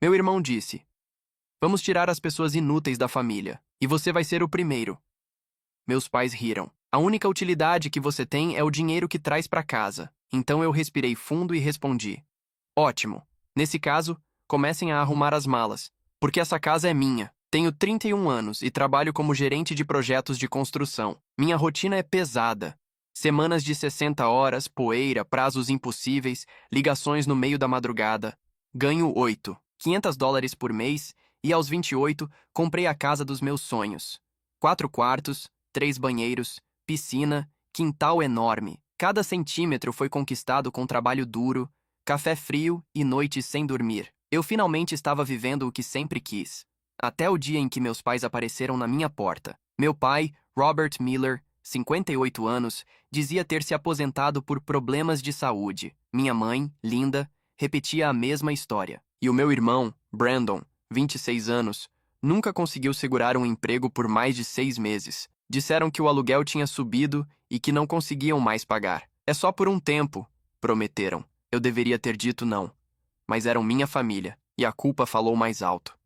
Meu irmão disse: Vamos tirar as pessoas inúteis da família, e você vai ser o primeiro. Meus pais riram. A única utilidade que você tem é o dinheiro que traz para casa. Então eu respirei fundo e respondi: Ótimo. Nesse caso, comecem a arrumar as malas, porque essa casa é minha. Tenho 31 anos e trabalho como gerente de projetos de construção. Minha rotina é pesada. Semanas de 60 horas, poeira, prazos impossíveis, ligações no meio da madrugada. Ganho 500 dólares por mês e aos 28 comprei a casa dos meus sonhos. 4 quartos, 3 banheiros, piscina, quintal enorme. Cada centímetro foi conquistado com trabalho duro, café frio e noites sem dormir. Eu finalmente estava vivendo o que sempre quis. Até o dia em que meus pais apareceram na minha porta. Meu pai, Robert Miller, 58 anos, dizia ter se aposentado por problemas de saúde. Minha mãe, Linda, repetia a mesma história. E o meu irmão, Brandon, 26 anos, nunca conseguiu segurar um emprego por mais de 6 meses. Disseram que o aluguel tinha subido e que não conseguiam mais pagar. É só por um tempo, prometeram. Eu deveria ter dito não. Mas eram minha família, e a culpa falou mais alto.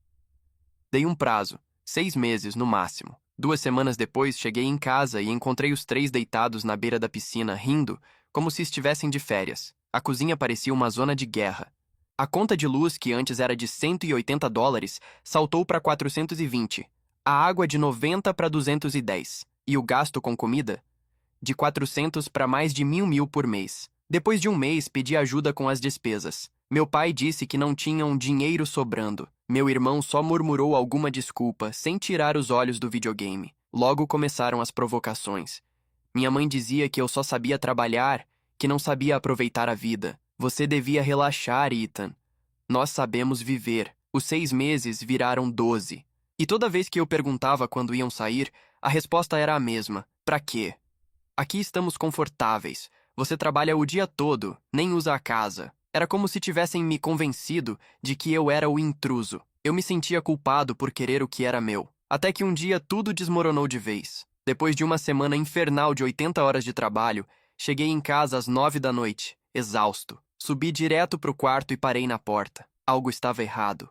Dei um prazo, 6 meses no máximo. 2 semanas depois, cheguei em casa e encontrei os três deitados na beira da piscina, rindo, como se estivessem de férias. A cozinha parecia uma zona de guerra. A conta de luz, que antes era de 180 dólares, saltou para 420. A água de 90 para 210. E o gasto com comida? De 400 para mais de 1.000 por mês. Depois de um mês, pedi ajuda com as despesas. Meu pai disse que não tinham dinheiro sobrando. Meu irmão só murmurou alguma desculpa, sem tirar os olhos do videogame. Logo começaram as provocações. Minha mãe dizia que eu só sabia trabalhar, que não sabia aproveitar a vida. Você devia relaxar, Ethan. Nós sabemos viver. Os 6 meses viraram 12. E toda vez que eu perguntava quando iam sair, a resposta era a mesma. Pra quê? Aqui estamos confortáveis. Você trabalha o dia todo, nem usa a casa. Era como se tivessem me convencido de que eu era o intruso. Eu me sentia culpado por querer o que era meu. Até que um dia tudo desmoronou de vez. Depois de uma semana infernal de 80 horas de trabalho, cheguei em casa às 9 da noite, exausto. Subi direto pro quarto e parei na porta. Algo estava errado.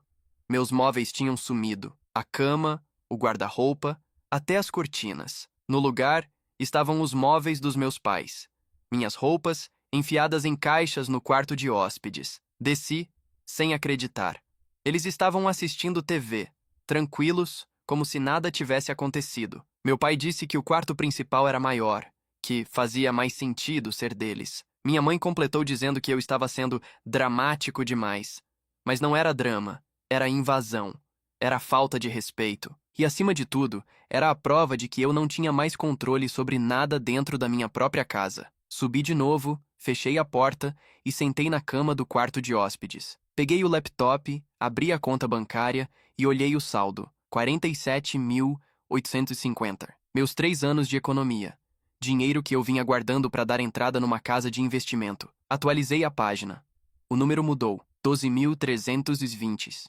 Meus móveis tinham sumido. A cama, o guarda-roupa, até as cortinas. No lugar, estavam os móveis dos meus pais. Minhas roupas, enfiadas em caixas no quarto de hóspedes. Desci, sem acreditar. Eles estavam assistindo TV, tranquilos, como se nada tivesse acontecido. Meu pai disse que o quarto principal era maior, que fazia mais sentido ser deles. Minha mãe completou dizendo que eu estava sendo dramático demais. Mas não era drama, era invasão. Era falta de respeito. E, acima de tudo, era a prova de que eu não tinha mais controle sobre nada dentro da minha própria casa. Subi de novo, fechei a porta e sentei na cama do quarto de hóspedes. Peguei o laptop, abri a conta bancária e olhei o saldo. 47.850. Meus 3 anos de economia. Dinheiro que eu vinha guardando para dar entrada numa casa de investimento. Atualizei a página. O número mudou. 12.320.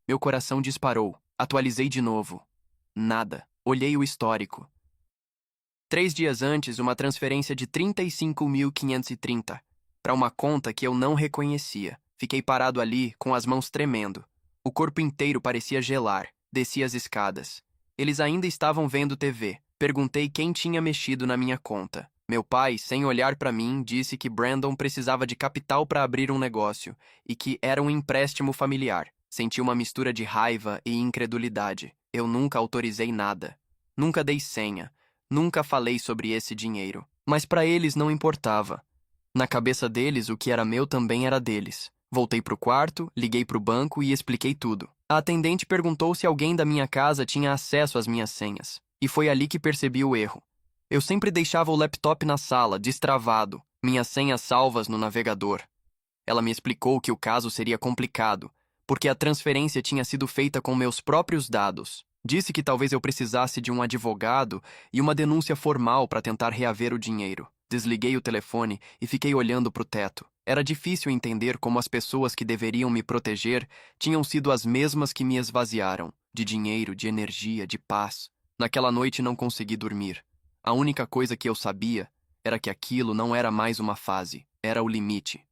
Meu coração disparou. Atualizei de novo. Nada. Olhei o histórico. 3 dias antes, uma transferência de 35.530 para uma conta que eu não reconhecia. Fiquei parado ali, com as mãos tremendo. O corpo inteiro parecia gelar. Desci as escadas. Eles ainda estavam vendo TV. Perguntei quem tinha mexido na minha conta. Meu pai, sem olhar para mim, disse que Brandon precisava de capital para abrir um negócio e que era um empréstimo familiar. Senti uma mistura de raiva e incredulidade. Eu nunca autorizei nada. Nunca dei senha. Nunca falei sobre esse dinheiro. Mas para eles não importava. Na cabeça deles, o que era meu também era deles. Voltei pro quarto, liguei pro banco e expliquei tudo. A atendente perguntou se alguém da minha casa tinha acesso às minhas senhas. E foi ali que percebi o erro. Eu sempre deixava o laptop na sala, destravado, minhas senhas salvas no navegador. Ela me explicou que o caso seria complicado, porque a transferência tinha sido feita com meus próprios dados. Disse que talvez eu precisasse de um advogado e uma denúncia formal para tentar reaver o dinheiro. Desliguei o telefone e fiquei olhando para o teto. Era difícil entender como as pessoas que deveriam me proteger tinham sido as mesmas que me esvaziaram, de dinheiro, de energia, de paz. Naquela noite não consegui dormir. A única coisa que eu sabia era que aquilo não era mais uma fase, era o limite.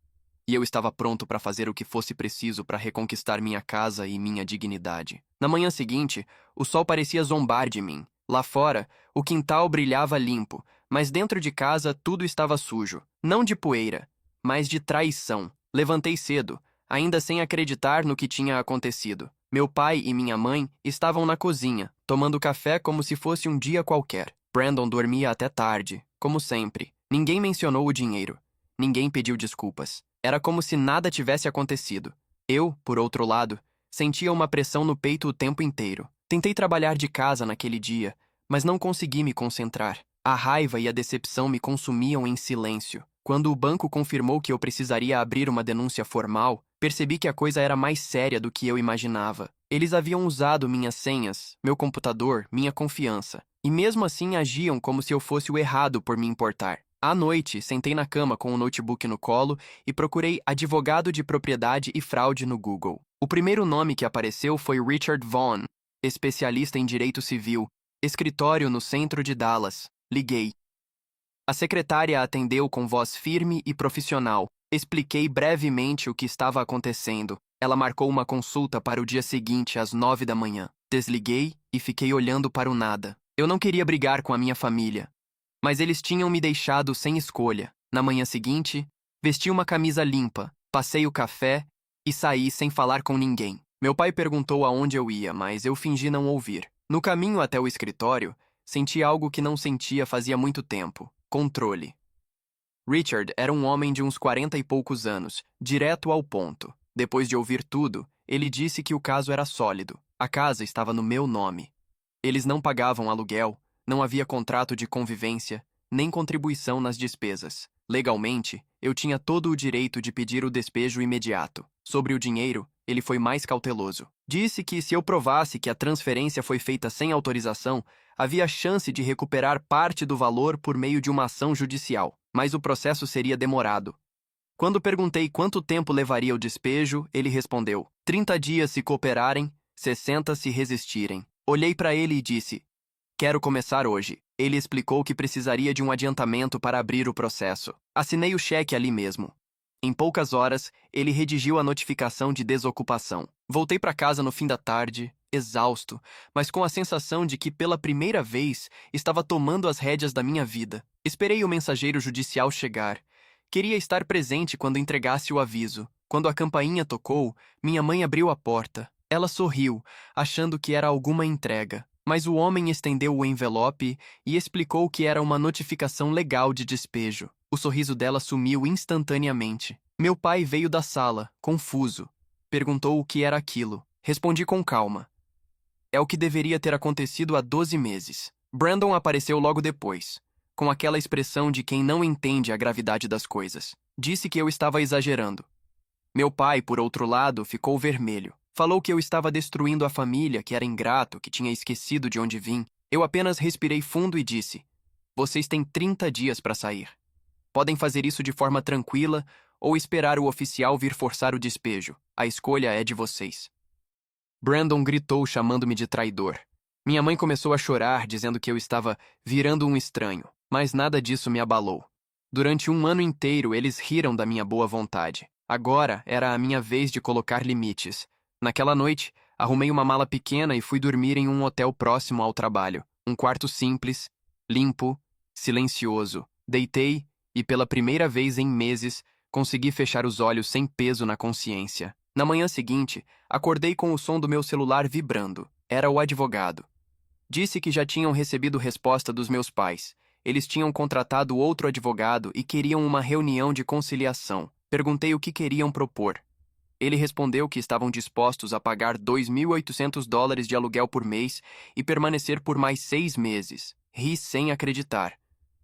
e eu estava pronto para fazer o que fosse preciso para reconquistar minha casa e minha dignidade. Na manhã seguinte, o sol parecia zombar de mim. Lá fora, o quintal brilhava limpo, mas dentro de casa tudo estava sujo. Não de poeira, mas de traição. Levantei cedo, ainda sem acreditar no que tinha acontecido. Meu pai e minha mãe estavam na cozinha, tomando café como se fosse um dia qualquer. Brandon dormia até tarde, como sempre. Ninguém mencionou o dinheiro. Ninguém pediu desculpas. Era como se nada tivesse acontecido. Eu, por outro lado, sentia uma pressão no peito o tempo inteiro. Tentei trabalhar de casa naquele dia, mas não consegui me concentrar. A raiva e a decepção me consumiam em silêncio. Quando o banco confirmou que eu precisaria abrir uma denúncia formal, percebi que a coisa era mais séria do que eu imaginava. Eles haviam usado minhas senhas, meu computador, minha confiança, e mesmo assim agiam como se eu fosse o errado por me importar. À noite, sentei na cama com o notebook no colo e procurei advogado de propriedade e fraude no Google. O primeiro nome que apareceu foi Richard Vaughn, especialista em direito civil, escritório no centro de Dallas. Liguei. A secretária atendeu com voz firme e profissional. Expliquei brevemente o que estava acontecendo. Ela marcou uma consulta para o dia seguinte, às 9 da manhã. Desliguei e fiquei olhando para o nada. Eu não queria brigar com a minha família, mas eles tinham me deixado sem escolha. Na manhã seguinte, vesti uma camisa limpa, passei o café e saí sem falar com ninguém. Meu pai perguntou aonde eu ia, mas eu fingi não ouvir. No caminho até o escritório, senti algo que não sentia fazia muito tempo: controle. Richard era um homem de uns 40 e poucos anos, direto ao ponto. Depois de ouvir tudo, ele disse que o caso era sólido. A casa estava no meu nome. Eles não pagavam aluguel, não havia contrato de convivência, nem contribuição nas despesas. Legalmente, eu tinha todo o direito de pedir o despejo imediato. Sobre o dinheiro, ele foi mais cauteloso. Disse que se eu provasse que a transferência foi feita sem autorização, havia chance de recuperar parte do valor por meio de uma ação judicial, mas o processo seria demorado. Quando perguntei quanto tempo levaria o despejo, ele respondeu: 30 dias se cooperarem, 60 se resistirem. Olhei para ele e disse: quero começar hoje. Ele explicou que precisaria de um adiantamento para abrir o processo. Assinei o cheque ali mesmo. Em poucas horas, ele redigiu a notificação de desocupação. Voltei para casa no fim da tarde, exausto, mas com a sensação de que pela primeira vez estava tomando as rédeas da minha vida. Esperei o mensageiro judicial chegar. Queria estar presente quando entregasse o aviso. Quando a campainha tocou, minha mãe abriu a porta. Ela sorriu, achando que era alguma entrega. Mas o homem estendeu o envelope e explicou que era uma notificação legal de despejo. O sorriso dela sumiu instantaneamente. Meu pai veio da sala, confuso. Perguntou o que era aquilo. Respondi com calma. É o que deveria ter acontecido há 12 meses. Brandon apareceu logo depois, com aquela expressão de quem não entende a gravidade das coisas. Disse que eu estava exagerando. Meu pai, por outro lado, ficou vermelho. Falou que eu estava destruindo a família, que era ingrato, que tinha esquecido de onde vim. Eu apenas respirei fundo e disse: vocês têm 30 dias para sair. Podem fazer isso de forma tranquila ou esperar o oficial vir forçar o despejo. A escolha é de vocês. Brandon gritou, chamando-me de traidor. Minha mãe começou a chorar, dizendo que eu estava virando um estranho, mas nada disso me abalou. Durante um ano inteiro, eles riram da minha boa vontade. Agora era a minha vez de colocar limites. Naquela noite, arrumei uma mala pequena e fui dormir em um hotel próximo ao trabalho. Um quarto simples, limpo, silencioso. Deitei e, pela primeira vez em meses, consegui fechar os olhos sem peso na consciência. Na manhã seguinte, acordei com o som do meu celular vibrando. Era o advogado. Disse que já tinham recebido resposta dos meus pais. Eles tinham contratado outro advogado e queriam uma reunião de conciliação. Perguntei o que queriam propor. Ele respondeu que estavam dispostos a pagar $2.800 de aluguel por mês e permanecer por mais 6 meses. Ri sem acreditar.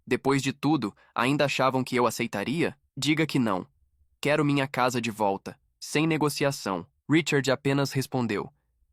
Depois de tudo, ainda achavam que eu aceitaria? Diga que não. Quero minha casa de volta. Sem negociação. Richard apenas respondeu: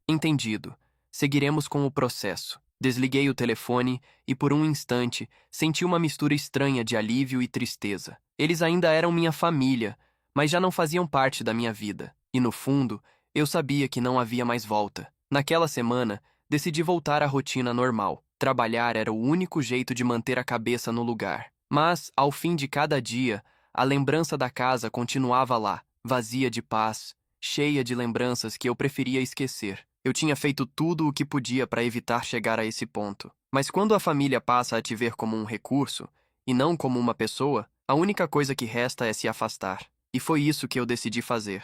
entendido. Seguiremos com o processo. Desliguei o telefone e, por um instante, senti uma mistura estranha de alívio e tristeza. Eles ainda eram minha família, mas já não faziam parte da minha vida. E, no fundo, eu sabia que não havia mais volta. Naquela semana, decidi voltar à rotina normal. Trabalhar era o único jeito de manter a cabeça no lugar. Mas, ao fim de cada dia, a lembrança da casa continuava lá, vazia de paz, cheia de lembranças que eu preferia esquecer. Eu tinha feito tudo o que podia para evitar chegar a esse ponto. Mas quando a família passa a te ver como um recurso, e não como uma pessoa, a única coisa que resta é se afastar. E foi isso que eu decidi fazer.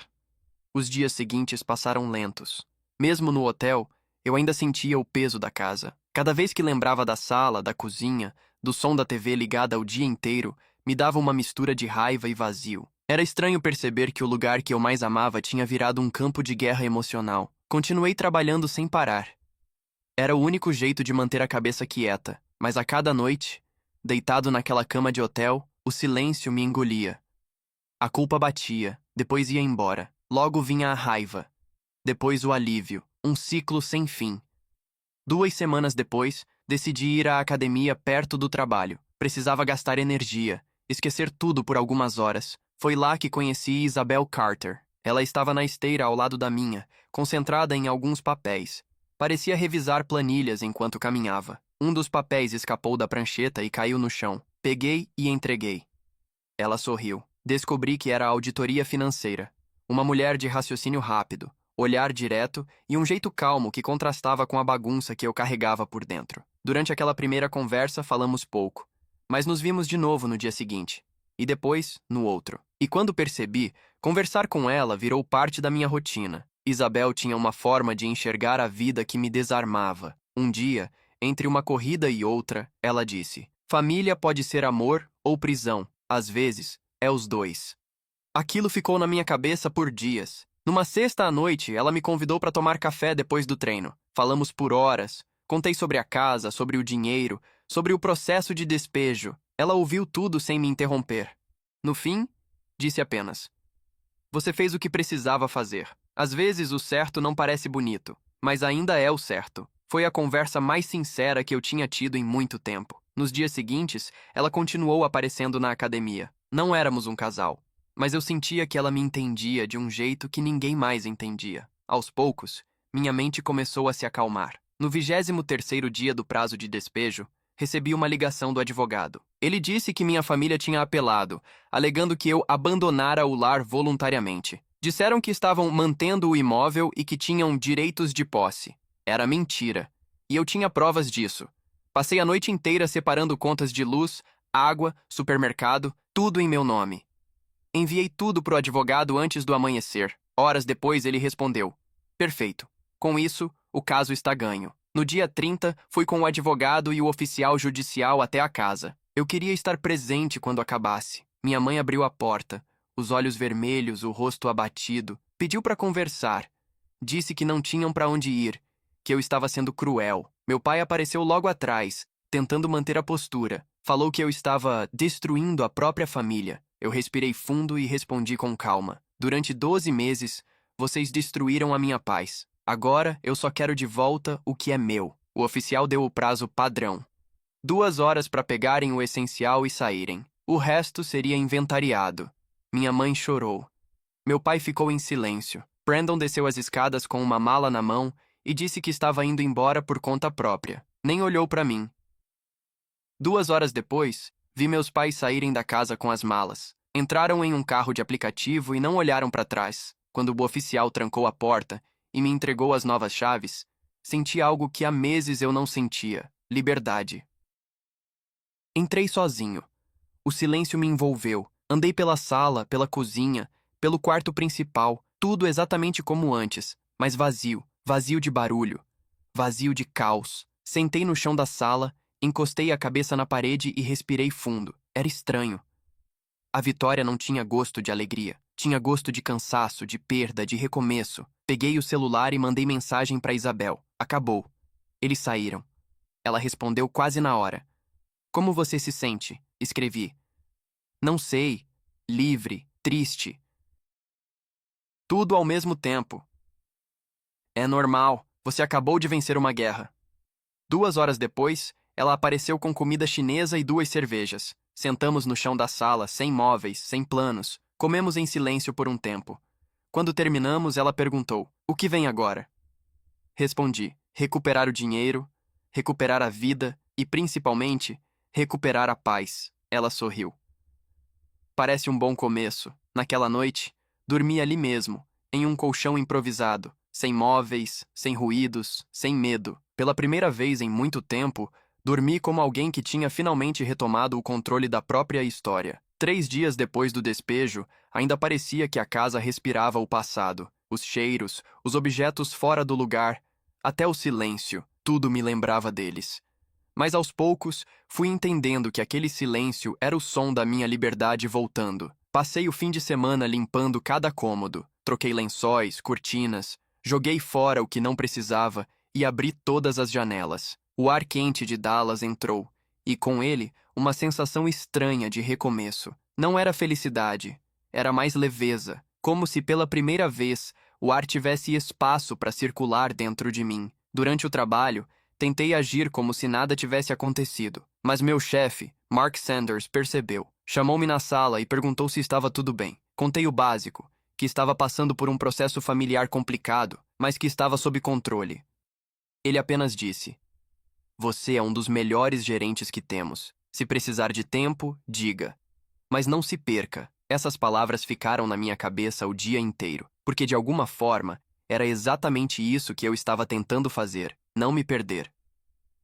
Os dias seguintes passaram lentos. Mesmo no hotel, eu ainda sentia o peso da casa. Cada vez que lembrava da sala, da cozinha, do som da TV ligada o dia inteiro, me dava uma mistura de raiva e vazio. Era estranho perceber que o lugar que eu mais amava tinha virado um campo de guerra emocional. Continuei trabalhando sem parar. Era o único jeito de manter a cabeça quieta, mas a cada noite, deitado naquela cama de hotel, o silêncio me engolia. A culpa batia, depois ia embora. Logo vinha a raiva. Depois o alívio, um ciclo sem fim. 2 semanas depois, decidi ir à academia perto do trabalho. Precisava gastar energia, esquecer tudo por algumas horas. Foi lá que conheci Isabel Carter. Ela estava na esteira ao lado da minha, concentrada em alguns papéis. Parecia revisar planilhas enquanto caminhava. Um dos papéis escapou da prancheta e caiu no chão. Peguei e entreguei. Ela sorriu. Descobri que era a auditoria financeira. Uma mulher de raciocínio rápido, olhar direto e um jeito calmo que contrastava com a bagunça que eu carregava por dentro. Durante aquela primeira conversa, falamos pouco, mas nos vimos de novo no dia seguinte, e depois, no outro. E quando percebi, conversar com ela virou parte da minha rotina. Isabel tinha uma forma de enxergar a vida que me desarmava. Um dia, entre uma corrida e outra, ela disse: "Família pode ser amor ou prisão. Às vezes, é os dois." Aquilo ficou na minha cabeça por dias. Numa sexta à noite, ela me convidou para tomar café depois do treino. Falamos por horas. Contei sobre a casa, sobre o dinheiro, sobre o processo de despejo. Ela ouviu tudo sem me interromper. No fim, disse apenas: "Você fez o que precisava fazer. Às vezes o certo não parece bonito, mas ainda é o certo." Foi a conversa mais sincera que eu tinha tido em muito tempo. Nos dias seguintes, ela continuou aparecendo na academia. Não éramos um casal, mas eu sentia que ela me entendia de um jeito que ninguém mais entendia. Aos poucos, minha mente começou a se acalmar. No 23º dia do prazo de despejo, recebi uma ligação do advogado. Ele disse que minha família tinha apelado, alegando que eu abandonara o lar voluntariamente. Disseram que estavam mantendo o imóvel e que tinham direitos de posse. Era mentira. E eu tinha provas disso. Passei a noite inteira separando contas de luz, água, supermercado, tudo em meu nome. Enviei tudo pro advogado antes do amanhecer. Horas depois ele respondeu: "Perfeito. Com isso, o caso está ganho." No dia 30, fui com o advogado e o oficial judicial até a casa. Eu queria estar presente quando acabasse. Minha mãe abriu a porta, os olhos vermelhos, o rosto abatido. Pediu para conversar. Disse que não tinham para onde ir, que eu estava sendo cruel. Meu pai apareceu logo atrás, tentando manter a postura. Falou que eu estava destruindo a própria família. Eu respirei fundo e respondi com calma: "Durante 12 meses, vocês destruíram a minha paz. Agora, eu só quero de volta o que é meu." O oficial deu o prazo padrão: 2 horas para pegarem o essencial e saírem. O resto seria inventariado. Minha mãe chorou. Meu pai ficou em silêncio. Brandon desceu as escadas com uma mala na mão e disse que estava indo embora por conta própria. Nem olhou para mim. 2 horas depois, vi meus pais saírem da casa com as malas. Entraram em um carro de aplicativo e não olharam para trás. Quando o oficial trancou a porta e me entregou as novas chaves, senti algo que há meses eu não sentia: liberdade. Entrei sozinho. O silêncio me envolveu. Andei pela sala, pela cozinha, pelo quarto principal, tudo exatamente como antes, mas vazio, vazio de barulho, vazio de caos. Sentei no chão da sala, encostei a cabeça na parede e respirei fundo. Era estranho. A vitória não tinha gosto de alegria. Tinha gosto de cansaço, de perda, de recomeço. Peguei o celular e mandei mensagem para Isabel. Acabou. Eles saíram. Ela respondeu quase na hora. "Como você se sente?" Escrevi. "Não sei. Livre, triste. Tudo ao mesmo tempo." "É normal. Você acabou de vencer uma guerra." 2 horas depois, ela apareceu com comida chinesa e 2 cervejas. Sentamos no chão da sala, sem móveis, sem planos. Comemos em silêncio por um tempo. Quando terminamos, ela perguntou: "O que vem agora?" Respondi: "Recuperar o dinheiro, recuperar a vida e, principalmente, recuperar a paz." Ela sorriu. Parece um bom começo. Naquela noite, dormi ali mesmo, em um colchão improvisado, sem móveis, sem ruídos, sem medo. Pela primeira vez em muito tempo, dormi como alguém que tinha finalmente retomado o controle da própria história. 3 dias depois do despejo, ainda parecia que a casa respirava o passado. Os cheiros, os objetos fora do lugar, até o silêncio, tudo me lembrava deles. Mas aos poucos, fui entendendo que aquele silêncio era o som da minha liberdade voltando. Passei o fim de semana limpando cada cômodo, troquei lençóis, cortinas, joguei fora o que não precisava e abri todas as janelas. O ar quente de Dallas entrou, e com ele, uma sensação estranha de recomeço. Não era felicidade, era mais leveza, como se pela primeira vez o ar tivesse espaço para circular dentro de mim. Durante o trabalho, tentei agir como se nada tivesse acontecido, mas meu chefe, Mark Sanders, percebeu. Chamou-me na sala e perguntou se estava tudo bem. Contei o básico, que estava passando por um processo familiar complicado, mas que estava sob controle. Ele apenas disse: "Você é um dos melhores gerentes que temos. Se precisar de tempo, diga. Mas não se perca." Essas palavras ficaram na minha cabeça o dia inteiro, porque de alguma forma era exatamente isso que eu estava tentando fazer, não me perder.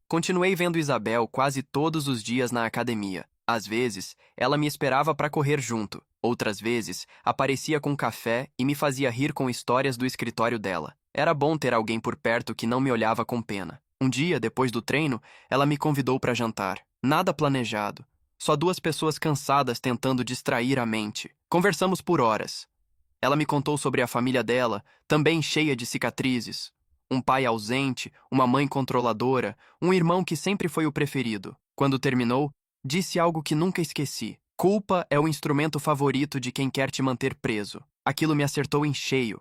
Continuei vendo Isabel quase todos os dias na academia. Às vezes, ela me esperava para correr junto. Outras vezes, aparecia com café e me fazia rir com histórias do escritório dela. Era bom ter alguém por perto que não me olhava com pena. Um dia, depois do treino, ela me convidou para jantar. Nada planejado. Só duas pessoas cansadas tentando distrair a mente. Conversamos por horas. Ela me contou sobre a família dela, também cheia de cicatrizes. Um pai ausente, uma mãe controladora, um irmão que sempre foi o preferido. Quando terminou, disse algo que nunca esqueci. Culpa é o instrumento favorito de quem quer te manter preso. Aquilo me acertou em cheio.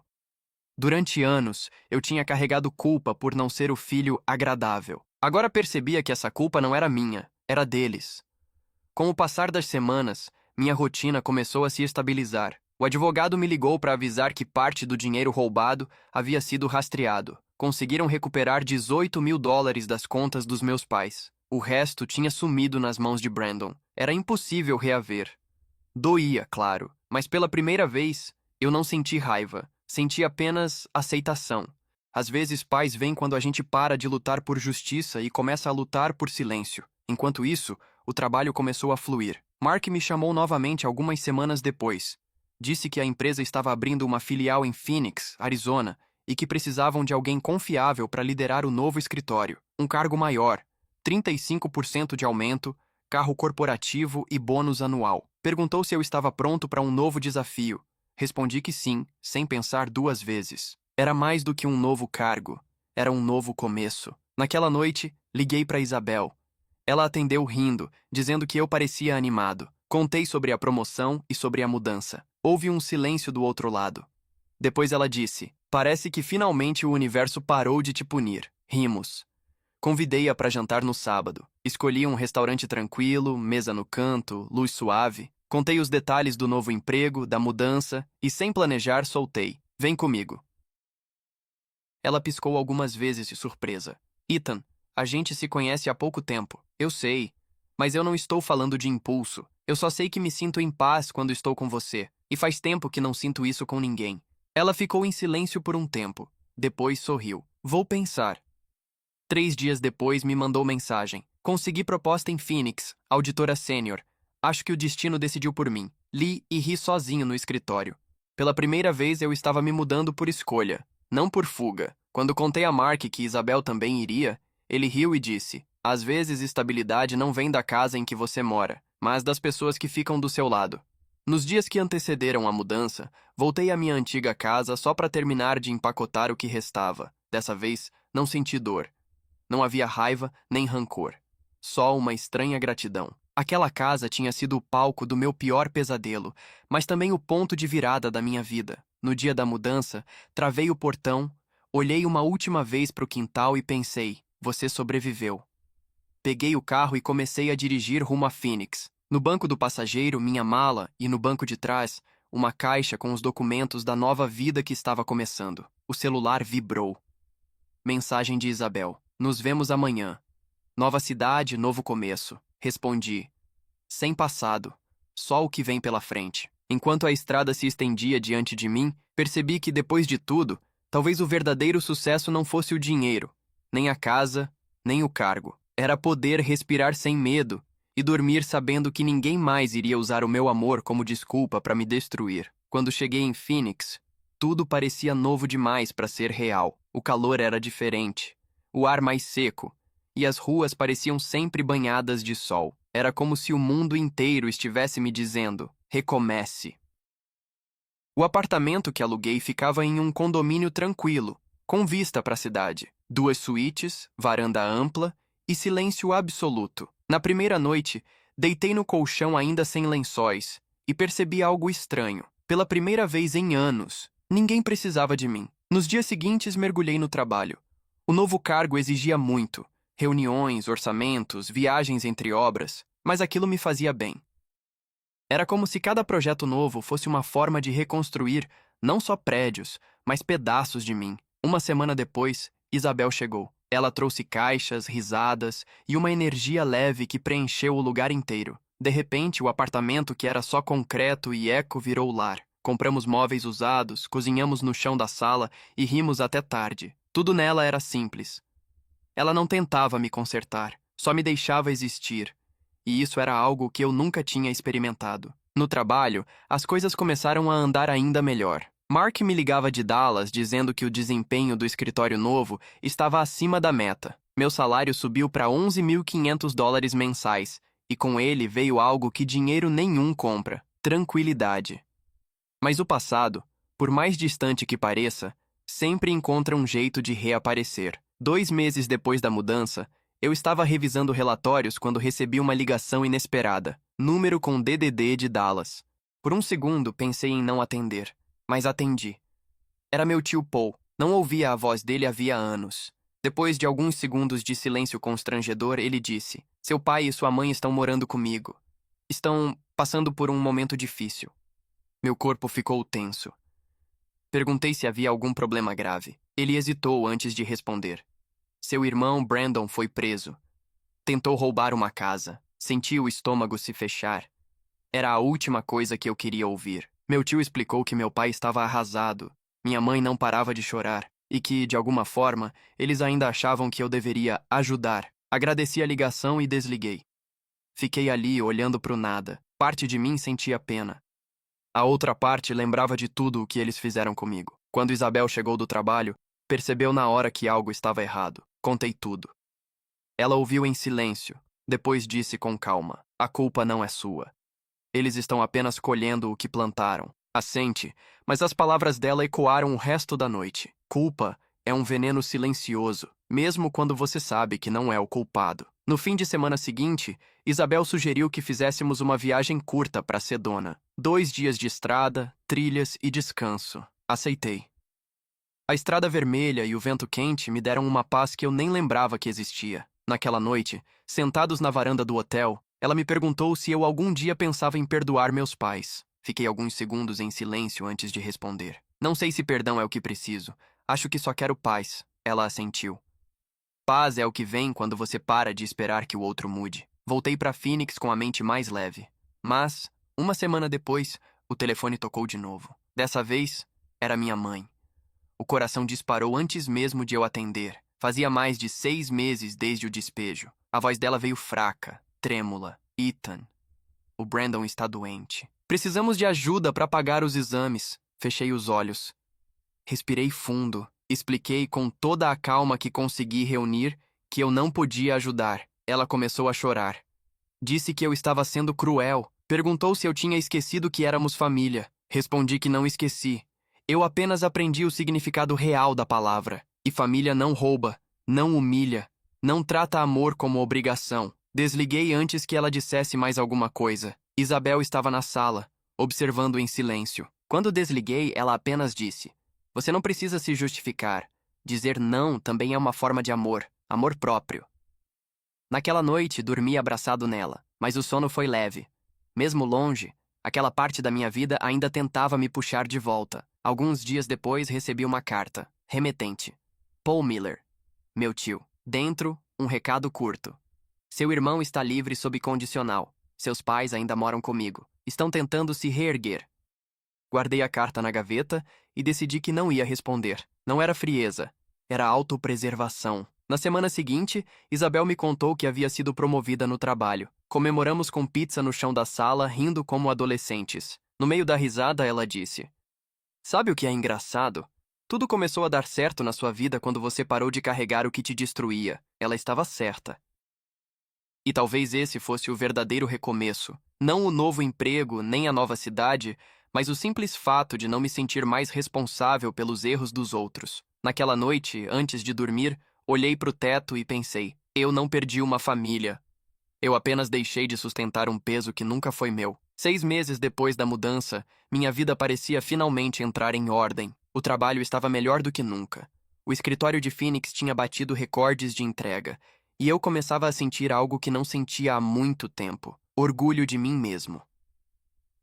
Durante anos, eu tinha carregado culpa por não ser o filho agradável. Agora percebia que essa culpa não era minha, era deles. Com o passar das semanas, minha rotina começou a se estabilizar. O advogado me ligou para avisar que parte do dinheiro roubado havia sido rastreado. Conseguiram recuperar $18.000 das contas dos meus pais. O resto tinha sumido nas mãos de Brandon. Era impossível reaver. Doía, claro, mas pela primeira vez, eu não senti raiva. Senti apenas aceitação. Às vezes, paz vem quando a gente para de lutar por justiça e começa a lutar por silêncio. Enquanto isso, o trabalho começou a fluir. Mark me chamou novamente algumas semanas depois. Disse que a empresa estava abrindo uma filial em Phoenix, Arizona, e que precisavam de alguém confiável para liderar o novo escritório. Um cargo maior, 35% de aumento, carro corporativo e bônus anual. Perguntou se eu estava pronto para um novo desafio. Respondi que sim, sem pensar duas vezes. Era mais do que um novo cargo. Era um novo começo. Naquela noite, liguei para Isabel. Ela atendeu rindo, dizendo que eu parecia animado. Contei sobre a promoção e sobre a mudança. Houve um silêncio do outro lado. Depois ela disse: "Parece que finalmente o universo parou de te punir." Rimos. Convidei-a para jantar no sábado. Escolhi um restaurante tranquilo, mesa no canto, luz suave. Contei os detalhes do novo emprego, da mudança e, sem planejar, soltei: "Vem comigo." Ela piscou algumas vezes de surpresa. "Ethan, a gente se conhece há pouco tempo." "Eu sei, mas eu não estou falando de impulso. Eu só sei que me sinto em paz quando estou com você, e faz tempo que não sinto isso com ninguém." Ela ficou em silêncio por um tempo. Depois sorriu. "Vou pensar." 3 dias depois me mandou mensagem: "Consegui proposta em Phoenix, auditora sênior. Acho que o destino decidiu por mim." Li e ri sozinho no escritório. Pela primeira vez eu estava me mudando por escolha, não por fuga. Quando contei a Mark que Isabel também iria, ele riu e disse: "Às vezes estabilidade não vem da casa em que você mora, mas das pessoas que ficam do seu lado." Nos dias que antecederam a mudança, voltei à minha antiga casa só para terminar de empacotar o que restava. Dessa vez, não senti dor. Não havia raiva nem rancor. Só uma estranha gratidão. Aquela casa tinha sido o palco do meu pior pesadelo, mas também o ponto de virada da minha vida. No dia da mudança, travei o portão, olhei uma última vez para o quintal e pensei: "Você sobreviveu." Peguei o carro e comecei a dirigir rumo a Phoenix. No banco do passageiro, minha mala, e no banco de trás, uma caixa com os documentos da nova vida que estava começando. O celular vibrou. Mensagem de Isabel: "Nos vemos amanhã." Nova cidade, novo começo. Respondi: "Sem passado, só o que vem pela frente. Enquanto a estrada se estendia diante de mim, percebi que, depois de tudo, talvez o verdadeiro sucesso não fosse o dinheiro, nem a casa, nem o cargo. Era poder respirar sem medo e dormir sabendo que ninguém mais iria usar o meu amor como desculpa para me destruir. Quando cheguei em Phoenix, tudo parecia novo demais para ser real. O calor era diferente, o ar mais seco, e as ruas pareciam sempre banhadas de sol. Era como se o mundo inteiro estivesse me dizendo: recomece. O apartamento que aluguei ficava em um condomínio tranquilo, com vista para a cidade. 2 suítes, varanda ampla e silêncio absoluto. Na primeira noite, deitei no colchão ainda sem lençóis e percebi algo estranho. Pela primeira vez em anos, ninguém precisava de mim. Nos dias seguintes, mergulhei no trabalho. O novo cargo exigia muito: reuniões, orçamentos, viagens entre obras, mas aquilo me fazia bem. Era como se cada projeto novo fosse uma forma de reconstruir não só prédios, mas pedaços de mim. Uma semana depois, Isabel chegou. Ela trouxe caixas, risadas e uma energia leve que preencheu o lugar inteiro. De repente, o apartamento que era só concreto e eco virou lar. Compramos móveis usados, cozinhamos no chão da sala e rimos até tarde. Tudo nela era simples. Ela não tentava me consertar, só me deixava existir. E isso era algo que eu nunca tinha experimentado. No trabalho, as coisas começaram a andar ainda melhor. Mark me ligava de Dallas dizendo que o desempenho do escritório novo estava acima da meta. Meu salário subiu para $11.500 mensais, e com ele veio algo que dinheiro nenhum compra: tranquilidade. Mas o passado, por mais distante que pareça, sempre encontra um jeito de reaparecer. 2 meses depois da mudança, eu estava revisando relatórios quando recebi uma ligação inesperada, número com DDD de Dallas. Por um segundo pensei em não atender, mas atendi. Era meu tio Paul. Não ouvia a voz dele havia anos. Depois de alguns segundos de silêncio constrangedor, ele disse: "Seu pai e sua mãe estão morando comigo. Estão passando por um momento difícil." Meu corpo ficou tenso. Perguntei se havia algum problema grave. Ele hesitou antes de responder. Seu irmão Brandon foi preso. Tentou roubar uma casa. Senti o estômago se fechar. Era a última coisa que eu queria ouvir. Meu tio explicou que meu pai estava arrasado. Minha mãe não parava de chorar. E que, de alguma forma, eles ainda achavam que eu deveria ajudar. Agradeci a ligação e desliguei. Fiquei ali, olhando para o nada. Parte de mim sentia pena. A outra parte lembrava de tudo o que eles fizeram comigo. Quando Isabel chegou do trabalho, percebeu na hora que algo estava errado. Contei tudo. Ela ouviu em silêncio. Depois disse com calma: "A culpa não é sua. Eles estão apenas colhendo o que plantaram." Assente, mas as palavras dela ecoaram o resto da noite. Culpa é um veneno silencioso, mesmo quando você sabe que não é o culpado. No fim de semana seguinte, Isabel sugeriu que fizéssemos uma viagem curta para Sedona. 2 dias de estrada, trilhas e descanso. Aceitei. A estrada vermelha e o vento quente me deram uma paz que eu nem lembrava que existia. Naquela noite, sentados na varanda do hotel, ela me perguntou se eu algum dia pensava em perdoar meus pais. Fiquei alguns segundos em silêncio antes de responder. "Não sei se perdão é o que preciso. Acho que só quero paz." Ela assentiu. Paz é o que vem quando você para de esperar que o outro mude. Voltei para Phoenix com a mente mais leve. Mas, uma semana depois, o telefone tocou de novo. Dessa vez, era minha mãe. O coração disparou antes mesmo de eu atender. Fazia mais de 6 meses desde o despejo. A voz dela veio fraca, trêmula. "Ethan, o Brandon está doente. Precisamos de ajuda para pagar os exames." Fechei os olhos. Respirei fundo. Expliquei com toda a calma que consegui reunir que eu não podia ajudar. Ela começou a chorar. Disse que eu estava sendo cruel. Perguntou se eu tinha esquecido que éramos família. Respondi que não esqueci. Eu apenas aprendi o significado real da palavra. E família não rouba, não humilha, não trata amor como obrigação. Desliguei antes que ela dissesse mais alguma coisa. Isabel estava na sala, observando em silêncio. Quando desliguei, ela apenas disse: "Você não precisa se justificar. Dizer não também é uma forma de amor, amor próprio." Naquela noite, dormi abraçado nela, mas o sono foi leve. Mesmo longe, aquela parte da minha vida ainda tentava me puxar de volta. Alguns dias depois, recebi uma carta. Remetente: Paul Miller, meu tio. Dentro, um recado curto: "Seu irmão está livre sob condicional. Seus pais ainda moram comigo. Estão tentando se reerguer. Guardei a carta na gaveta e decidi que não ia responder. Não era frieza, era autopreservação. Na semana seguinte, Isabel me contou que havia sido promovida no trabalho. Comemoramos com pizza no chão da sala, rindo como adolescentes. No meio da risada, ela disse: "Sabe o que é engraçado? Tudo começou a dar certo na sua vida quando você parou de carregar o que te destruía." Ela estava certa. E talvez esse fosse o verdadeiro recomeço. Não o novo emprego, nem a nova cidade, mas o simples fato de não me sentir mais responsável pelos erros dos outros. Naquela noite, antes de dormir, olhei para o teto e pensei: eu não perdi uma família. Eu apenas deixei de sustentar um peso que nunca foi meu. 6 meses depois da mudança, minha vida parecia finalmente entrar em ordem. O trabalho estava melhor do que nunca. O escritório de Phoenix tinha batido recordes de entrega, e eu começava a sentir algo que não sentia há muito tempo: orgulho de mim mesmo.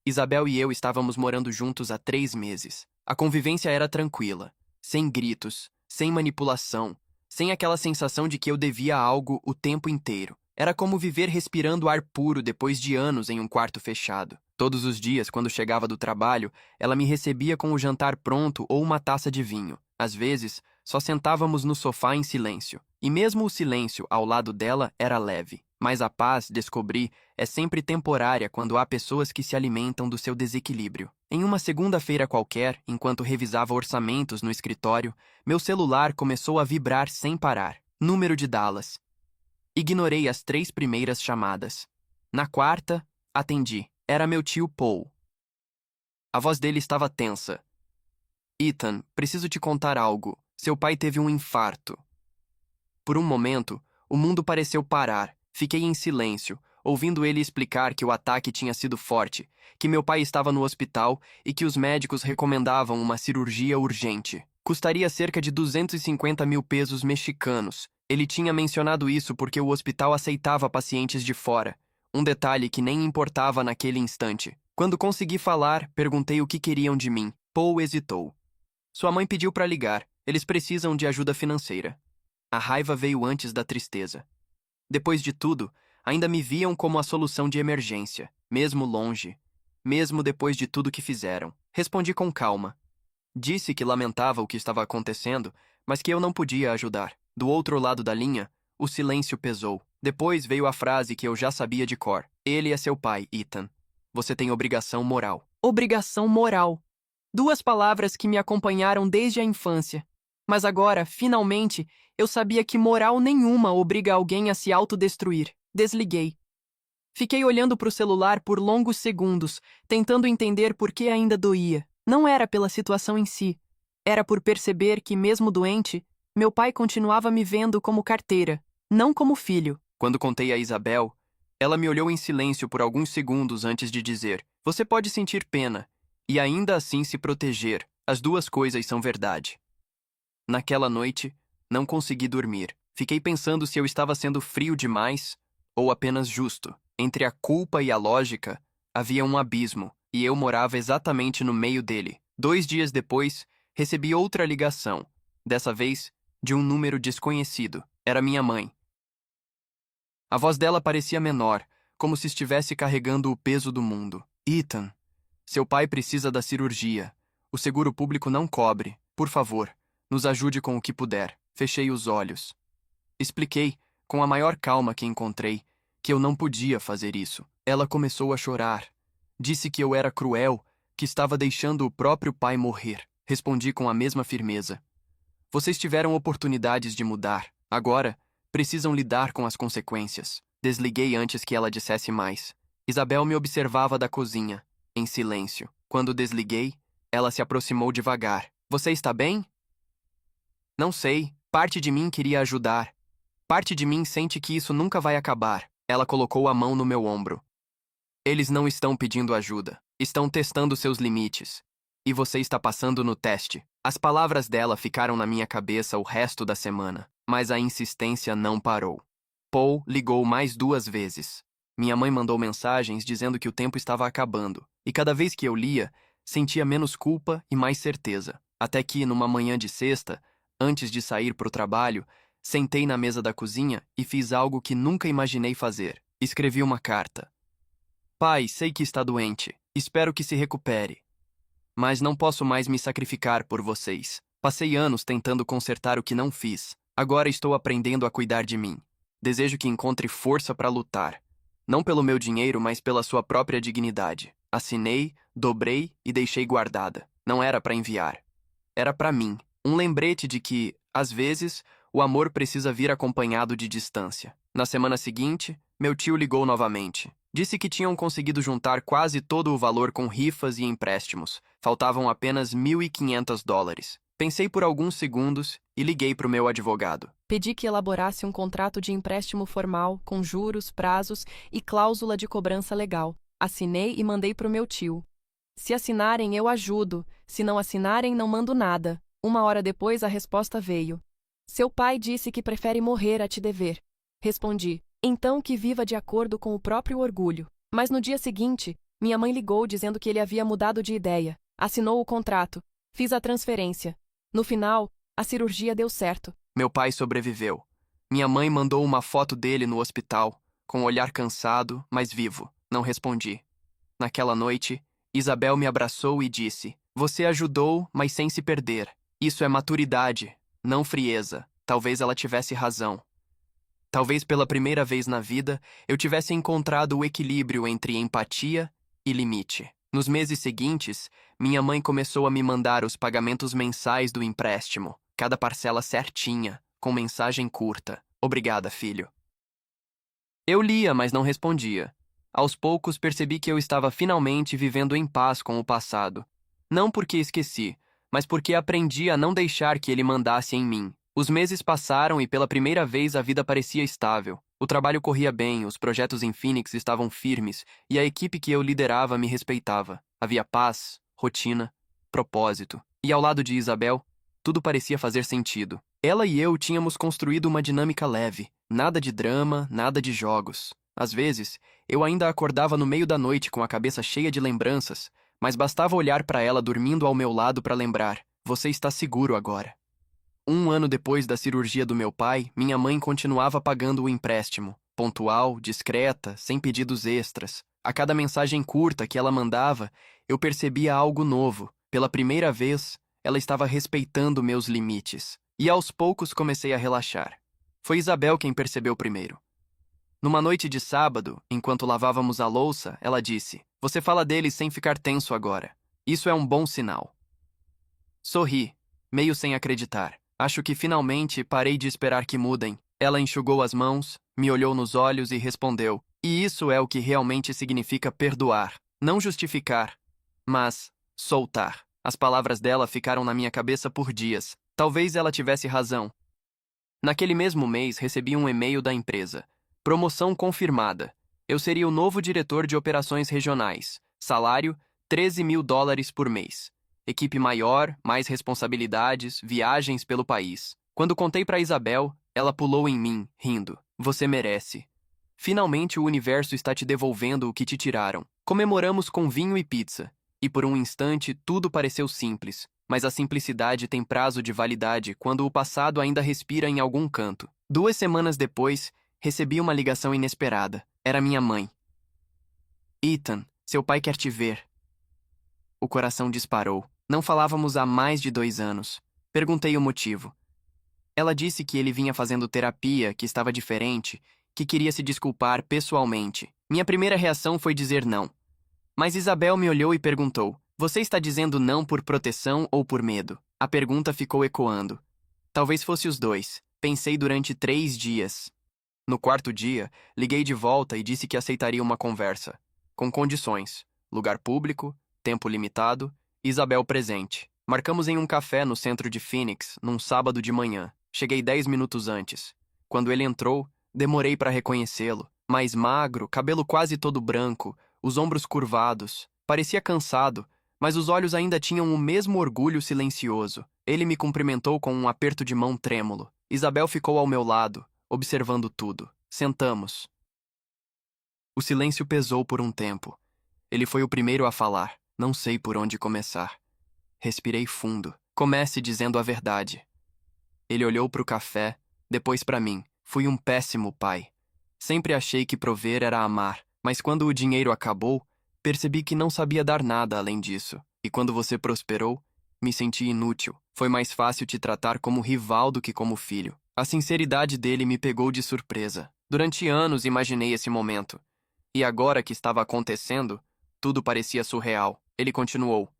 Isabel e eu estávamos morando juntos há 3 meses. A convivência era tranquila, sem gritos, sem manipulação, sem aquela sensação de que eu devia algo o tempo inteiro. Era como viver respirando ar puro depois de anos em um quarto fechado. Todos os dias, quando chegava do trabalho, ela me recebia com o jantar pronto ou uma taça de vinho. Às vezes, só sentávamos no sofá em silêncio. E mesmo o silêncio ao lado dela era leve. Mas a paz, descobri, é sempre temporária quando há pessoas que se alimentam do seu desequilíbrio. Em uma segunda-feira qualquer, enquanto revisava orçamentos no escritório, meu celular começou a vibrar sem parar. Número de Dallas. Ignorei as 3 primeiras chamadas. Na quarta, atendi. Era meu tio Paul. A voz dele estava tensa. "Ethan, preciso te contar algo. Seu pai teve um infarto." Por um momento, o mundo pareceu parar. Fiquei em silêncio, ouvindo ele explicar que o ataque tinha sido forte, que meu pai estava no hospital e que os médicos recomendavam uma cirurgia urgente. Custaria cerca de 250 mil pesos mexicanos. Ele tinha mencionado isso porque o hospital aceitava pacientes de fora, um detalhe que nem importava naquele instante. Quando consegui falar, perguntei o que queriam de mim. Paul hesitou. "Sua mãe pediu para ligar. Eles precisam de ajuda financeira." A raiva veio antes da tristeza. Depois de tudo, ainda me viam como a solução de emergência, mesmo longe, mesmo depois de tudo que fizeram. Respondi com calma. Disse que lamentava o que estava acontecendo, mas que eu não podia ajudar. Do outro lado da linha, o silêncio pesou. Depois veio a frase que eu já sabia de cor: "Ele é seu pai, Ethan. Você tem obrigação moral." Obrigação moral. 2 palavras que me acompanharam desde a infância. Mas agora, finalmente, eu sabia que moral nenhuma obriga alguém a se autodestruir. Desliguei. Fiquei olhando para o celular por longos segundos, tentando entender por que ainda doía. Não era pela situação em si. Era por perceber que, mesmo doente, meu pai continuava me vendo como carteira, não como filho. Quando contei a Isabel, ela me olhou em silêncio por alguns segundos antes de dizer: "Você pode sentir pena e ainda assim se proteger. As 2 coisas são verdade." Naquela noite, não consegui dormir. Fiquei pensando se eu estava sendo frio demais ou apenas justo. Entre a culpa e a lógica, havia um abismo, e eu morava exatamente no meio dele. 2 dias depois, recebi outra ligação, dessa vez de um número desconhecido. Era minha mãe. A voz dela parecia menor, como se estivesse carregando o peso do mundo. "Ethan, seu pai precisa da cirurgia. O seguro público não cobre. Por favor, nos ajude com o que puder." Fechei os olhos. Expliquei, com a maior calma que encontrei, que eu não podia fazer isso. Ela começou a chorar. Disse que eu era cruel, que estava deixando o próprio pai morrer. Respondi com a mesma firmeza: "Vocês tiveram oportunidades de mudar. Agora, precisam lidar com as consequências." Desliguei antes que ela dissesse mais. Isabel me observava da cozinha, em silêncio. Quando desliguei, ela se aproximou devagar. "Você está bem?" "Não sei. Parte de mim queria ajudar. Parte de mim sente que isso nunca vai acabar." Ela colocou a mão no meu ombro. "Eles não estão pedindo ajuda. Estão testando seus limites. E você está passando no teste." As palavras dela ficaram na minha cabeça o resto da semana, mas a insistência não parou. Paul ligou mais 2 vezes. Minha mãe mandou mensagens dizendo que o tempo estava acabando, e cada vez que eu lia, sentia menos culpa e mais certeza. Até que, numa manhã de sexta, antes de sair para o trabalho, sentei na mesa da cozinha e fiz algo que nunca imaginei fazer. Escrevi uma carta. Pai, sei que está doente. Espero que se recupere. Mas não posso mais me sacrificar por vocês. Passei anos tentando consertar o que não fiz. Agora estou aprendendo a cuidar de mim. Desejo que encontre força para lutar. Não pelo meu dinheiro, mas pela sua própria dignidade. Assinei, dobrei e deixei guardada. Não era para enviar. Era para mim. Um lembrete de que, às vezes, o amor precisa vir acompanhado de distância. Na semana seguinte, meu tio ligou novamente. Disse que tinham conseguido juntar quase todo o valor com rifas e empréstimos. Faltavam apenas $1.500. Pensei por alguns segundos e liguei para o meu advogado. Pedi que elaborasse um contrato de empréstimo formal, com juros, prazos e cláusula de cobrança legal. Assinei e mandei para o meu tio. Se assinarem, eu ajudo. Se não assinarem, não mando nada. 1 hora depois, a resposta veio. Seu pai disse que prefere morrer a te dever. Respondi. Então que viva de acordo com o próprio orgulho. Mas no dia seguinte, minha mãe ligou dizendo que ele havia mudado de ideia. Assinou o contrato. Fiz a transferência. No final, a cirurgia deu certo. Meu pai sobreviveu. Minha mãe mandou uma foto dele no hospital, com o olhar cansado, mas vivo. Não respondi. Naquela noite, Isabel me abraçou e disse: Você ajudou, mas sem se perder. Isso é maturidade, não frieza. Talvez ela tivesse razão. Talvez pela primeira vez na vida eu tivesse encontrado o equilíbrio entre empatia e limite. Nos meses seguintes, minha mãe começou a me mandar os pagamentos mensais do empréstimo, cada parcela certinha, com mensagem curta. Obrigada, filho. Eu lia, mas não respondia. Aos poucos percebi que eu estava finalmente vivendo em paz com o passado. Não porque esqueci, mas porque aprendi a não deixar que ele mandasse em mim. Os meses passaram e pela primeira vez a vida parecia estável. O trabalho corria bem, os projetos em Phoenix estavam firmes e a equipe que eu liderava me respeitava. Havia paz, rotina, propósito. E ao lado de Isabel, tudo parecia fazer sentido. Ela e eu tínhamos construído uma dinâmica leve. Nada de drama, nada de jogos. Às vezes, eu ainda acordava no meio da noite com a cabeça cheia de lembranças, mas bastava olhar para ela dormindo ao meu lado para lembrar: você está seguro agora. 1 ano depois da cirurgia do meu pai, minha mãe continuava pagando o empréstimo, pontual, discreta, sem pedidos extras. A cada mensagem curta que ela mandava, eu percebia algo novo. Pela primeira vez, ela estava respeitando meus limites. E aos poucos comecei a relaxar. Foi Isabel quem percebeu primeiro. Numa noite de sábado, enquanto lavávamos a louça, ela disse: Você fala dele sem ficar tenso agora. Isso é um bom sinal. Sorri, meio sem acreditar. Acho que finalmente parei de esperar que mudem. Ela enxugou as mãos, me olhou nos olhos e respondeu: E isso é o que realmente significa perdoar. Não justificar, mas soltar. As palavras dela ficaram na minha cabeça por dias. Talvez ela tivesse razão. Naquele mesmo mês, recebi um e-mail da empresa. Promoção confirmada. Eu seria o novo diretor de operações regionais. Salário, $13.000 por mês. Equipe maior, mais responsabilidades, viagens pelo país. Quando contei para Isabel, ela pulou em mim, rindo. Você merece. Finalmente o universo está te devolvendo o que te tiraram. Comemoramos com vinho e pizza. E por um instante tudo pareceu simples. Mas a simplicidade tem prazo de validade quando o passado ainda respira em algum canto. 2 semanas depois, recebi uma ligação inesperada. Era minha mãe. Ethan, seu pai quer te ver. O coração disparou. Não falávamos há mais de 2 anos. Perguntei o motivo. Ela disse que ele vinha fazendo terapia, que estava diferente, que queria se desculpar pessoalmente. Minha primeira reação foi dizer não. Mas Isabel me olhou e perguntou: Você está dizendo não por proteção ou por medo? A pergunta ficou ecoando. Talvez fosse os dois. Pensei durante 3 dias. No 4º dia, liguei de volta e disse que aceitaria uma conversa. Com condições. Lugar público, tempo limitado, Isabel presente. Marcamos em um café no centro de Phoenix, num sábado de manhã. Cheguei 10 minutos antes. Quando ele entrou, demorei para reconhecê-lo. Mais magro, cabelo quase todo branco, os ombros curvados. Parecia cansado, mas os olhos ainda tinham o mesmo orgulho silencioso. Ele me cumprimentou com um aperto de mão trêmulo. Isabel ficou ao meu lado, observando tudo. Sentamos. O silêncio pesou por um tempo. Ele foi o primeiro a falar. Não sei por onde começar. Respirei fundo. Comece dizendo a verdade. Ele olhou para o café, depois para mim. Fui um péssimo pai. Sempre achei que prover era amar, Mas quando o dinheiro acabou, percebi que não sabia dar nada além disso. E quando você prosperou, me senti inútil. Foi mais fácil te tratar como rival do que como filho. A sinceridade dele me pegou de surpresa. Durante anos imaginei esse momento. E agora que estava acontecendo, tudo parecia surreal. Ele continuou.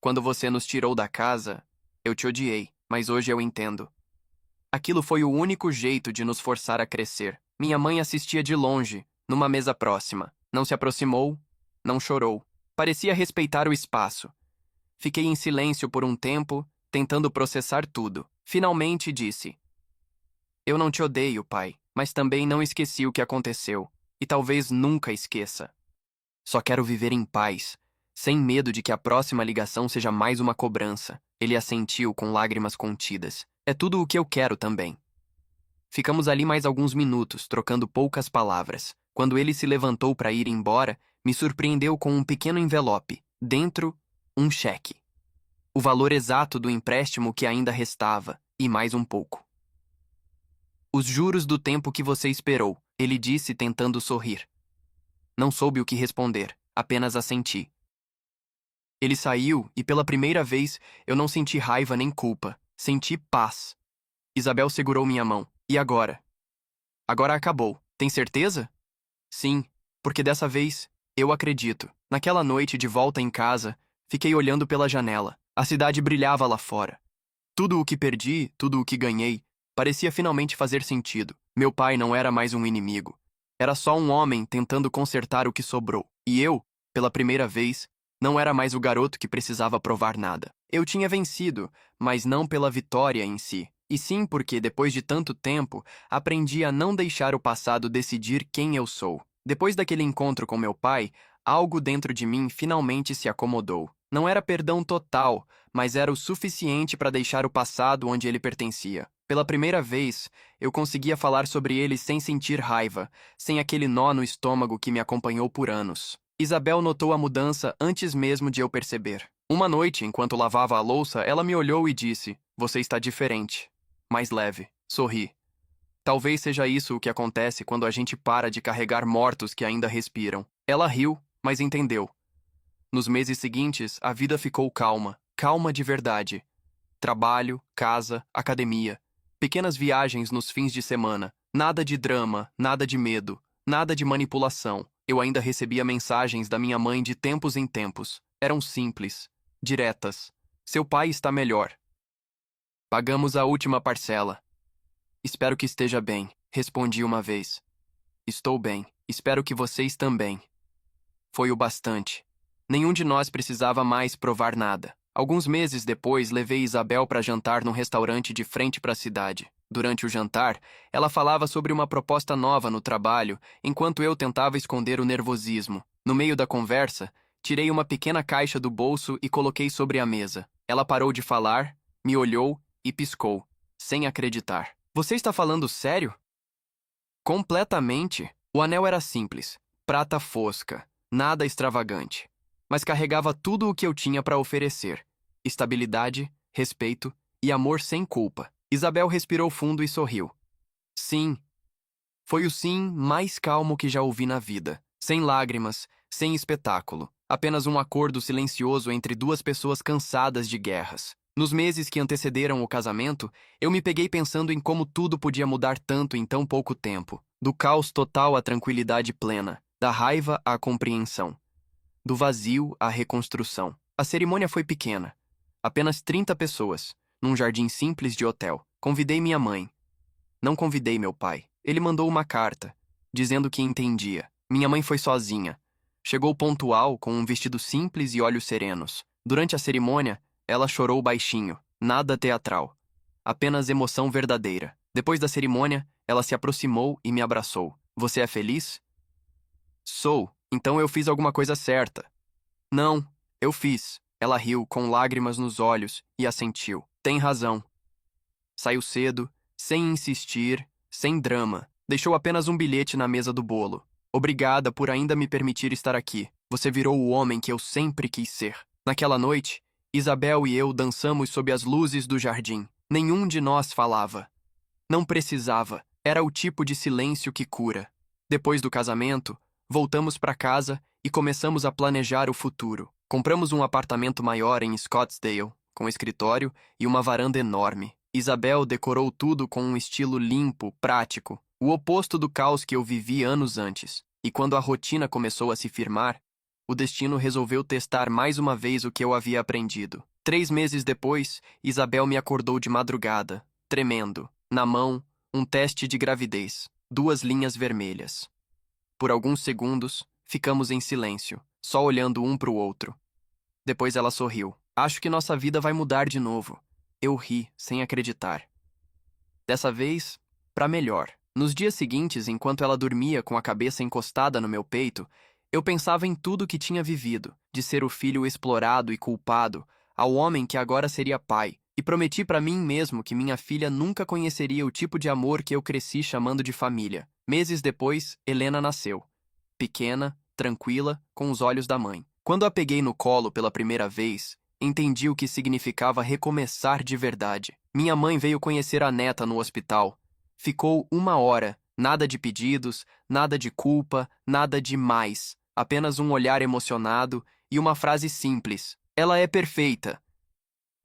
Quando você nos tirou da casa, eu te odiei, mas hoje eu entendo. Aquilo foi o único jeito de nos forçar a crescer. Minha mãe assistia de longe, numa mesa próxima. Não se aproximou, não chorou. Parecia respeitar o espaço. Fiquei em silêncio por um tempo, tentando processar tudo. Finalmente disse: Eu não te odeio, pai, mas também não esqueci o que aconteceu, e talvez nunca esqueça. Só quero viver em paz, sem medo de que a próxima ligação seja mais uma cobrança. Ele assentiu com lágrimas contidas. É tudo o que eu quero também. Ficamos ali mais alguns minutos, trocando poucas palavras. Quando ele se levantou para ir embora, me surpreendeu com um pequeno envelope. Dentro, um cheque. O valor exato do empréstimo que ainda restava, e mais um pouco. Os juros do tempo que você esperou, ele disse tentando sorrir. Não soube o que responder, apenas assenti. Ele saiu e pela primeira vez eu não senti raiva nem culpa, senti paz. Isabel segurou minha mão. E agora? Agora acabou. Tem certeza? Sim, porque dessa vez, eu acredito. Naquela noite de volta em casa, fiquei olhando pela janela. A cidade brilhava lá fora. Tudo o que perdi, tudo o que ganhei, parecia finalmente fazer sentido. Meu pai não era mais um inimigo. Era só um homem tentando consertar o que sobrou. E eu, pela primeira vez, não era mais o garoto que precisava provar nada. Eu tinha vencido, mas não pela vitória em si. E sim porque, depois de tanto tempo, aprendi a não deixar o passado decidir quem eu sou. Depois daquele encontro com meu pai, algo dentro de mim finalmente se acomodou. Não era perdão total, mas era o suficiente para deixar o passado onde ele pertencia. Pela primeira vez, eu conseguia falar sobre ele sem sentir raiva, sem aquele nó no estômago que me acompanhou por anos. Isabel notou a mudança antes mesmo de eu perceber. Uma noite, enquanto lavava a louça, ela me olhou e disse: Você está diferente. Mais leve. Sorri. Talvez seja isso o que acontece quando a gente para de carregar mortos que ainda respiram. Ela riu, mas entendeu. Nos meses seguintes, a vida ficou calma. Calma de verdade. Trabalho, casa, academia. Pequenas viagens nos fins de semana. Nada de drama, nada de medo, nada de manipulação. Eu ainda recebia mensagens da minha mãe de tempos em tempos. Eram simples, diretas. Seu pai está melhor. Pagamos a última parcela. Espero que esteja bem, respondi uma vez. Estou bem, espero que vocês também. Foi o bastante. Nenhum de nós precisava mais provar nada. Alguns meses depois, levei Isabel para jantar num restaurante de frente para a cidade. Durante o jantar, ela falava sobre uma proposta nova no trabalho, enquanto eu tentava esconder o nervosismo. No meio da conversa, tirei uma pequena caixa do bolso e coloquei sobre a mesa. Ela parou de falar, me olhou e piscou, sem acreditar. Você está falando sério? Completamente. O anel era simples, prata fosca, nada extravagante, mas carregava tudo o que eu tinha para oferecer: estabilidade, respeito e amor sem culpa. Isabel respirou fundo e sorriu. Sim. Foi o sim mais calmo que já ouvi na vida. Sem lágrimas, sem espetáculo. Apenas um acordo silencioso entre duas pessoas cansadas de guerras. Nos meses que antecederam o casamento, eu me peguei pensando em como tudo podia mudar tanto em tão pouco tempo. Do caos total à tranquilidade plena. Da raiva à compreensão. Do vazio à reconstrução. A cerimônia foi pequena. Apenas 30 pessoas, num jardim simples de hotel. Convidei minha mãe. Não convidei meu pai. Ele mandou uma carta, dizendo que entendia. Minha mãe foi sozinha. Chegou pontual, com um vestido simples e olhos serenos. Durante a cerimônia, ela chorou baixinho, nada teatral. Apenas emoção verdadeira. Depois da cerimônia, ela se aproximou e me abraçou. Você é feliz? Sou. Então eu fiz alguma coisa certa. Não, eu fiz. Ela riu, com lágrimas nos olhos, e assentiu. Tem razão. Saiu cedo, sem insistir, sem drama. Deixou apenas um bilhete na mesa do bolo. Obrigada por ainda me permitir estar aqui. Você virou o homem que eu sempre quis ser. Naquela noite, Isabel e eu dançamos sob as luzes do jardim. Nenhum de nós falava. Não precisava. Era o tipo de silêncio que cura. Depois do casamento, Voltamos para casa e começamos a planejar o futuro. Compramos um apartamento maior em Scottsdale, com escritório e uma varanda enorme. Isabel decorou tudo com um estilo limpo, prático, o oposto do caos que eu vivi anos antes. E quando a rotina começou a se firmar, o destino resolveu testar mais uma vez o que eu havia aprendido. 3 meses depois, Isabel me acordou de madrugada, tremendo. Na mão, um teste de gravidez, 2 linhas vermelhas. Por alguns segundos, ficamos em silêncio, só olhando um para o outro. Depois ela sorriu. Acho que nossa vida vai mudar de novo. Eu ri, sem acreditar. Dessa vez, para melhor. Nos dias seguintes, enquanto ela dormia com a cabeça encostada no meu peito, eu pensava em tudo que tinha vivido, de ser o filho explorado e culpado, ao homem que agora seria pai, e prometi para mim mesmo que minha filha nunca conheceria o tipo de amor que eu cresci chamando de família. Meses depois, Helena nasceu. Pequena, tranquila, com os olhos da mãe. Quando a peguei no colo pela primeira vez, entendi o que significava recomeçar de verdade. Minha mãe veio conhecer a neta no hospital. Ficou 1 hora, nada de pedidos, nada de culpa, nada de mais. Apenas um olhar emocionado e uma frase simples. Ela é perfeita.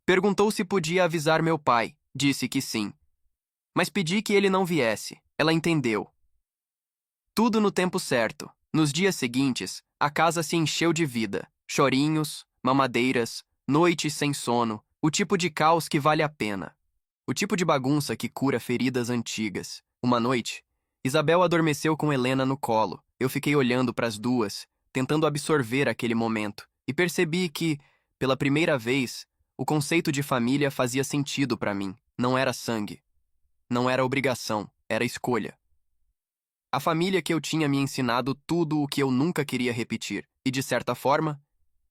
Perguntou se podia avisar meu pai. Disse que sim. Mas pedi que ele não viesse. Ela entendeu. Tudo no tempo certo. Nos dias seguintes, a casa se encheu de vida. Chorinhos, mamadeiras, noites sem sono, o tipo de caos que vale a pena. O tipo de bagunça que cura feridas antigas. Uma noite, Isabel adormeceu com Helena no colo. Eu fiquei olhando para as duas, tentando absorver aquele momento, e percebi que, pela primeira vez, o conceito de família fazia sentido para mim. Não era sangue. Não era obrigação, era escolha. A família que eu tinha me ensinado tudo o que eu nunca queria repetir, e de certa forma,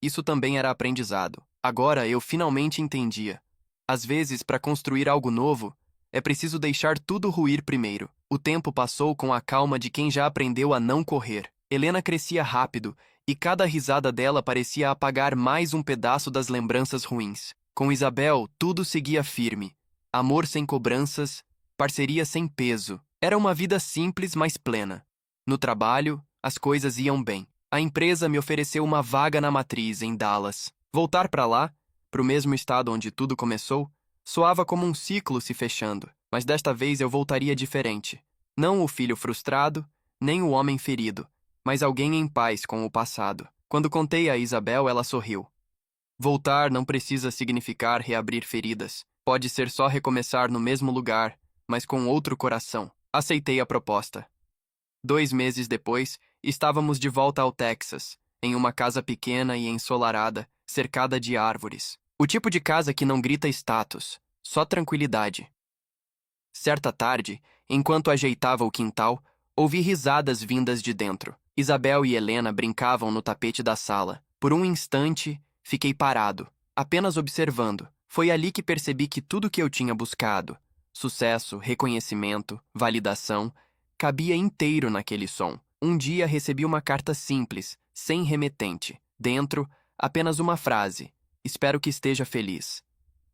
isso também era aprendizado. Agora eu finalmente entendia. Às vezes, para construir algo novo, é preciso deixar tudo ruir primeiro. O tempo passou com a calma de quem já aprendeu a não correr. Helena crescia rápido, e cada risada dela parecia apagar mais um pedaço das lembranças ruins. Com Isabel, tudo seguia firme. Amor sem cobranças, parceria sem peso. Era uma vida simples, mas plena. No trabalho, as coisas iam bem. A empresa me ofereceu uma vaga na matriz, em Dallas. Voltar para lá, para o mesmo estado onde tudo começou, soava como um ciclo se fechando. Mas desta vez eu voltaria diferente. Não o filho frustrado, nem o homem ferido, mas alguém em paz com o passado. Quando contei a Isabel, ela sorriu. Voltar não precisa significar reabrir feridas. Pode ser só recomeçar no mesmo lugar, mas com outro coração. Aceitei a proposta. 2 meses depois, estávamos de volta ao Texas, em uma casa pequena e ensolarada, cercada de árvores. O tipo de casa que não grita status, só tranquilidade. Certa tarde, enquanto ajeitava o quintal, ouvi risadas vindas de dentro. Isabel e Helena brincavam no tapete da sala. Por um instante, fiquei parado, apenas observando. Foi ali que percebi que tudo que eu tinha buscado, sucesso, reconhecimento, validação, cabia inteiro naquele som. Um dia recebi uma carta simples, sem remetente. Dentro, apenas uma frase. Espero que esteja feliz.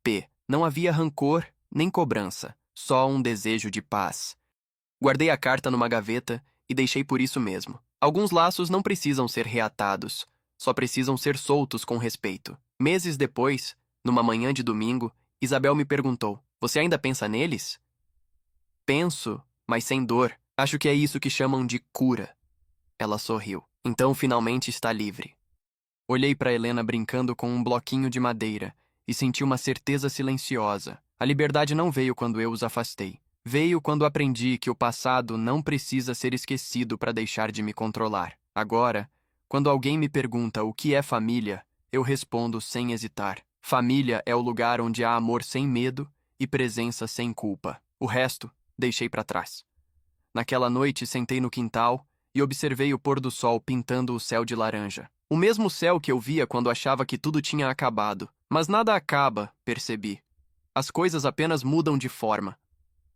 P. Não havia rancor, nem cobrança, só um desejo de paz. Guardei a carta numa gaveta e deixei por isso mesmo. Alguns laços não precisam ser reatados, só precisam ser soltos com respeito. Meses depois, numa manhã de domingo, Isabel me perguntou: "Você ainda pensa neles?" "Penso, mas sem dor. Acho que é isso que chamam de cura." Ela sorriu. "Então finalmente está livre." Olhei para Helena brincando com um bloquinho de madeira e senti uma certeza silenciosa. A liberdade não veio quando eu os afastei. Veio quando aprendi que o passado não precisa ser esquecido para deixar de me controlar. Agora, quando alguém me pergunta o que é família, eu respondo sem hesitar. Família é o lugar onde há amor sem medo e presença sem culpa. O resto, deixei para trás. Naquela noite, sentei no quintal e observei o pôr do sol pintando o céu de laranja. O mesmo céu que eu via quando achava que tudo tinha acabado. Mas nada acaba, percebi. As coisas apenas mudam de forma.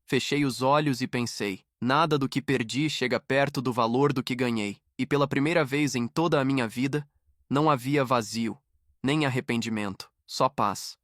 Fechei os olhos e pensei, nada do que perdi chega perto do valor do que ganhei. E pela primeira vez em toda a minha vida, não havia vazio, nem arrependimento, só paz.